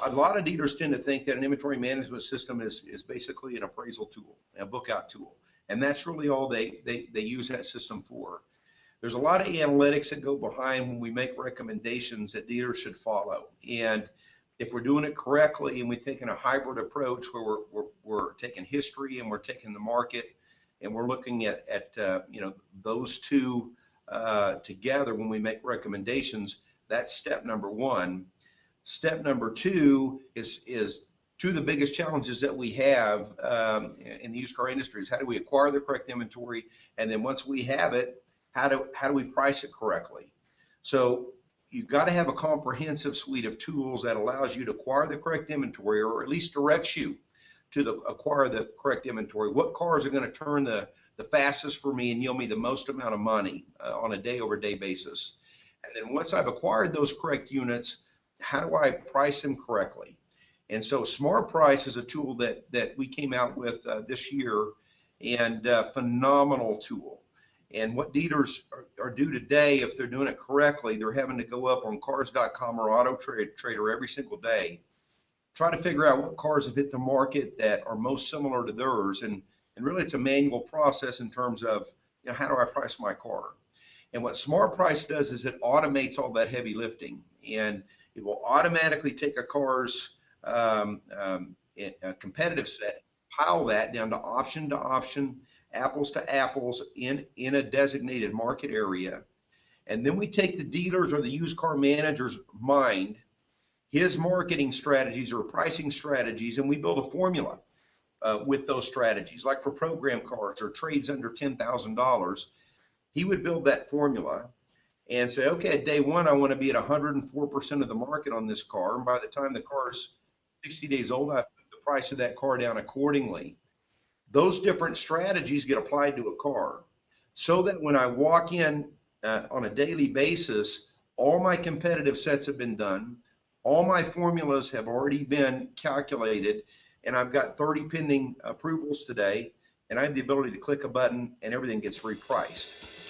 a lot of dealers tend to think that an inventory management system is basically an appraisal tool, a bookout tool. And that's really all they use that system for. There's a lot of analytics that go behind when we make recommendations that dealers should follow. And if we're doing it correctly and we're taking a hybrid approach where we're taking history and we're taking the market and we're looking at you know, those two together when we make recommendations, that's step number one. Step number two is two of the biggest challenges that we have in the used car industry is how do we acquire the correct inventory, and then once we have it, how do we price it correctly? So you've got to have a comprehensive suite of tools that allows you to acquire the correct inventory, or at least directs you to acquire the correct inventory. What cars are going to turn the fastest for me and yield me the most amount of money on a day-over-day basis? And then once I've acquired those correct units, how do I price them correctly? And so Smart Price is a tool that we came out with this year, and phenomenal tool. And what dealers are doing today, if they're doing it correctly, they're having to go up on cars.com or Auto Trader every single day, try to figure out what cars have hit the market that are most similar to theirs. And really it's a manual process in terms of, you know, how do I price my car? And what Smart Price does is it automates all that heavy lifting, and it will automatically take a car's a competitive set, pile that down to option, apples to apples in a designated market area. And then we take the dealer's or the used car manager's mind, his marketing strategies or pricing strategies, and we build a formula with those strategies. Like for program cars or trades under $10,000, he would build that formula and say, okay, at day one, I want to be at 104% of the market on this car. And by the time the car's 60 days old, I put the price of that car down accordingly. Those different strategies get applied to a car so that when I walk in on a daily basis, all my competitive sets have been done, all my formulas have already been calculated, and I've got 30 pending approvals today, and I have the ability to click a button and everything gets repriced.